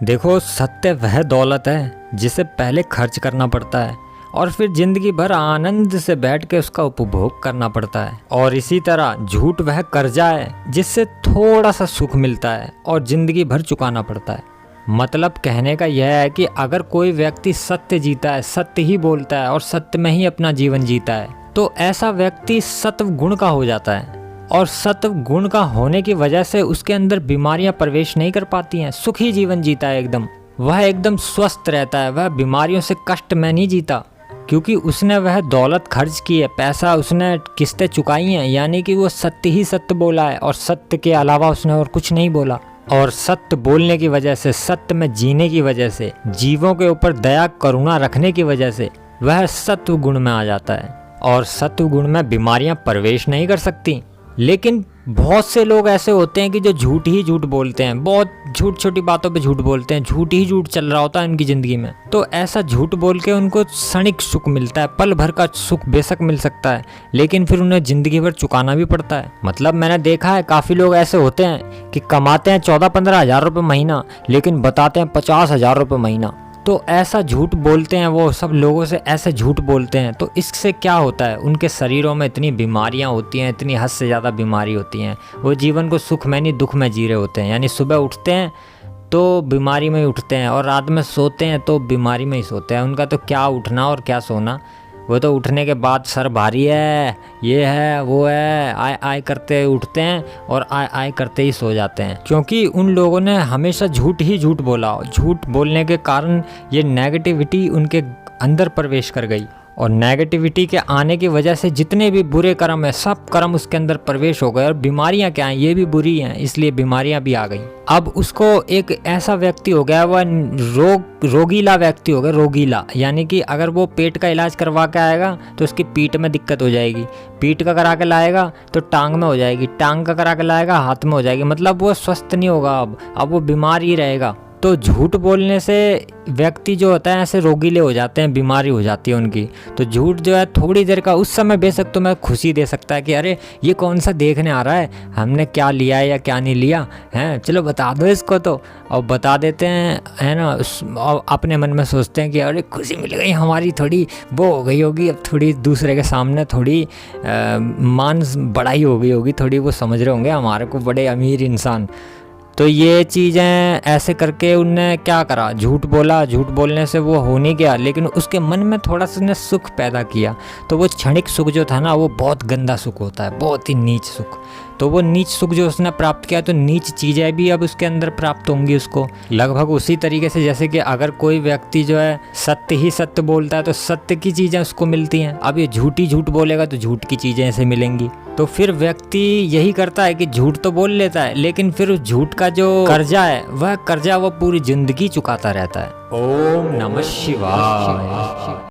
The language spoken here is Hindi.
देखो, सत्य वह दौलत है जिसे पहले खर्च करना पड़ता है और फिर जिंदगी भर आनंद से बैठ के उसका उपभोग करना पड़ता है। और इसी तरह झूठ वह कर्जा है जिससे थोड़ा सा सुख मिलता है और जिंदगी भर चुकाना पड़ता है। मतलब कहने का यह है कि अगर कोई व्यक्ति सत्य जीता है, सत्य ही बोलता है और सत्य में ही अपना जीवन जीता है, तो ऐसा व्यक्ति सत्व गुण का हो जाता है। और सत्व गुण का होने की वजह से उसके अंदर बीमारियां प्रवेश नहीं कर पाती हैं, सुखी जीवन जीता है एकदम। वह एकदम स्वस्थ रहता है, वह बीमारियों से कष्ट में नहीं जीता, क्योंकि उसने वह दौलत खर्च की है, पैसा उसने किस्तें चुकाई हैं, यानी कि वो सत्य ही सत्य बोला है और सत्य के अलावा उसने और कुछ नहीं बोला। और सत्य बोलने की वजह से, सत्य में जीने की वजह से, जीवों के ऊपर दया करुणा रखने की वजह से वह सत्व गुण में आ जाता है और सत्व गुण में बीमारियां प्रवेश नहीं कर सकती। लेकिन बहुत से लोग ऐसे होते हैं कि जो झूठ ही झूठ बोलते हैं, बहुत छोटी छोटी बातों पे झूठ बोलते हैं, झूठ ही झूठ चल रहा होता है उनकी ज़िंदगी में। तो ऐसा झूठ बोल के उनको क्षणिक सुख मिलता है, पल भर का सुख बेशक मिल सकता है, लेकिन फिर उन्हें ज़िंदगी भर चुकाना भी पड़ता है। मतलब मैंने देखा है काफ़ी लोग ऐसे होते हैं कि कमाते हैं 14-15 हज़ार रुपये महीना, लेकिन बताते हैं 50,000 रुपये महीना। तो ऐसा झूठ बोलते हैं, वो सब लोगों से ऐसे झूठ बोलते हैं। तो इससे क्या होता है, उनके शरीरों में इतनी बीमारियां होती हैं, इतनी हद से ज़्यादा बीमारी होती हैं। वो जीवन को सुख में नहीं दुख में जी रहे होते हैं। यानी सुबह उठते हैं तो बीमारी में ही उठते हैं और रात में सोते हैं तो बीमारी में ही सोते हैं। उनका तो क्या उठना और क्या सोना, वो तो उठने के बाद सर भारी है, ये है वो है, आय आय करते उठते हैं और आय आय करते ही सो जाते हैं, क्योंकि उन लोगों ने हमेशा झूठ ही झूठ बोला। झूठ बोलने के कारण ये नेगेटिविटी उनके अंदर प्रवेश कर गई और नेगेटिविटी के आने की वजह से जितने भी बुरे कर्म है, सब कर्म उसके अंदर प्रवेश हो गए। और बीमारियां क्या हैं, ये भी बुरी हैं, इसलिए बीमारियां भी आ गई। अब उसको एक ऐसा व्यक्ति हो गया, वह रोगीला व्यक्ति हो गया, रोगीला। यानी कि अगर वो पेट का इलाज करवा के आएगा तो उसकी पीठ में दिक्कत हो जाएगी, पीठ का करा के लाएगा तो टांग में हो जाएगी, टांग का करा के लाएगा हाथ में हो जाएगी। मतलब वो स्वस्थ नहीं होगा, अब वो बीमार ही रहेगा। तो झूठ बोलने से व्यक्ति जो होता है ऐसे रोगीले हो जाते हैं, बीमारी हो जाती है उनकी। तो झूठ जो है थोड़ी देर का उस समय बेशक तो मैं खुशी दे सकता है कि अरे ये कौन सा देखने आ रहा है, हमने क्या लिया है या क्या नहीं लिया है, चलो बता दो इसको। तो और बता देते हैं, है ना। और अपने मन में सोचते हैं कि अरे खुशी मिल गई हमारी, थोड़ी वो हो गई होगी, अब थोड़ी दूसरे के सामने थोड़ी मान बढ़ाई हो गई होगी, थोड़ी वो समझ रहे होंगे हमारे को बड़े अमीर इंसान। तो ये चीज़ें ऐसे करके उनने क्या करा, झूठ बोला। झूठ बोलने से वो हो नहीं गया, लेकिन उसके मन में थोड़ा सा उसने सुख पैदा किया। तो वो क्षणिक सुख जो था ना, वो बहुत गंदा सुख होता है, बहुत ही नीच सुख। तो वो नीच सुख जो उसने प्राप्त किया, तो नीच चीज़ें भी अब उसके अंदर प्राप्त होंगी उसको। लगभग उसी तरीके से जैसे कि अगर कोई व्यक्ति जो है सत्य ही सत्य बोलता है तो सत्य की चीज़ें उसको मिलती हैं। अब ये झूठी झूठ बोलेगा तो झूठ की चीज़ें ऐसे मिलेंगी। तो फिर व्यक्ति यही करता है कि झूठ तो बोल लेता है, लेकिन फिर उस झूठ का जो कर्जा है, वह कर्जा वो पूरी जिंदगी चुकाता रहता है। ओम नमः शिवाय।